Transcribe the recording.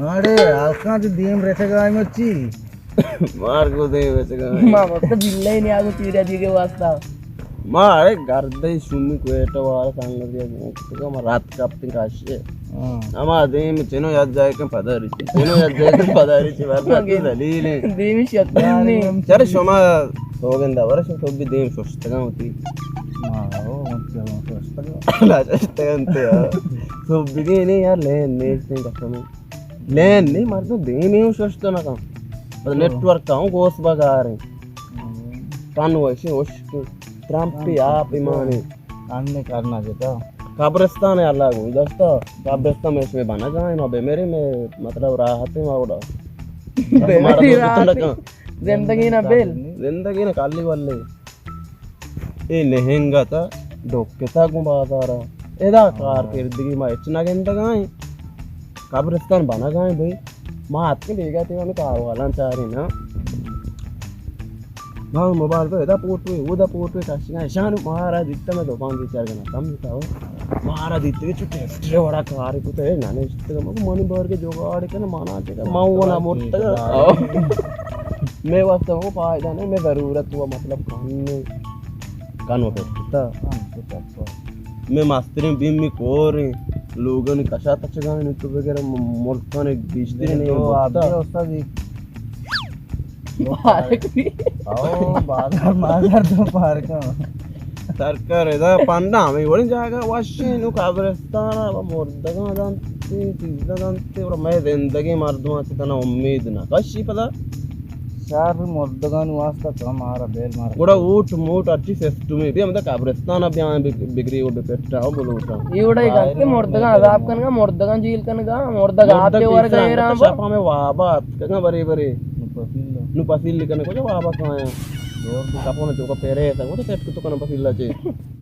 अरे आलका जो दीम रेचेगा आई मच्छी मार को दे बेचगा మా మొత్తం బిల్లై నాకు తీరా దిగే వస్తా మా అరే గర్దై సుమ్మి కోట వార సంగతి ముక్తగా మా రాత్ కాప్తింగ్ కాశే అమా దేం చెనో యాద్ జాయక పదారిచి చెనో యాద్ జాయక పదారిచి వర్తకి దలీలే దేవి శక్తిని చరే షోమా సోగంద వరస తొబ్బి దేం సొస్తగా ఉతి మాओ సొస్తగా అలా చేస్తంతే సొబ్బిగేనే యార్ లేన్ నేస్తింగ్ కసమే లేన్ ని మర్ద దేమేం సొస్తనా కా नेटवर्क का हूँ गोस बगा रहे कान वैसे उश्क ट्रम्पी आप इमाने अन्य करना जेता कब्रिस्तान है अलग हूँ दोस्तों कब्रिस्तान में इसमें बना जाए ना बे मेरे में मतलब राहत है वाला जिंदगी ना बेल जिंदगी ना काली वाले ये लहंगा था डोके था गुबाता रहा एदा कार किरदगी में इतना गंदा गाय कब्रिस्तान बना गाय भाई माँ हाथ के ले गए थे हमें कार वाला चाह रहे ना माँ मोबाइल पे इधर पोर्ट पे उधर पोर्ट पे काशिंगा शान महाराज दिखता मैं दुकान की चार गना कम दिखता हो महाराज दिखते के छुट्टे छुट्टे बड़ा कार को तो है ना नहीं छुट्टे का मगर मनी भर के जोगाड़ के ना माना चेका माँ वो ना मोटा मैं वास्तव में फायदा नहीं मैं ज़रूरत हुआ मतलब कानों पे छुट्टा मैं मास्टरिंग बीम में कोर लोगों ने कशा तक गाने ने तो वगैरह मुल्कों ने बीचते नहीं तो आप भी उस्ताद जी आओ बाजार तो पार का सरकार इधर पंडा में बोले जाएगा वाशी नु कब्रिस्तान अब मुर्दगा जानते चीज़ जानते और मैं जिंदगी मर्दों से तना उम्मीद ना कशी पता चार मुर्दगान वास्ता कम मारा बेल मारा కూడా ఊట్ మూట్ వచ్చి ఫెస్ట్ में भी मतलब कब्रिस्तान अब यहाँ बिगड़ी वो बेटा हो बोलो उठा ये उड़ा ही करते मुर्दगा अजाब कनगा मुर्दगा झील कनगा मुर्दगा आप पे वर गए राम शापा में वाबा कहाँ बरे बरे नु पसील लिखने को जो वाबा कहाँ है कापों ने तो का पेरे ऐसा वो तो सेट को तो करना पसीला चाहिए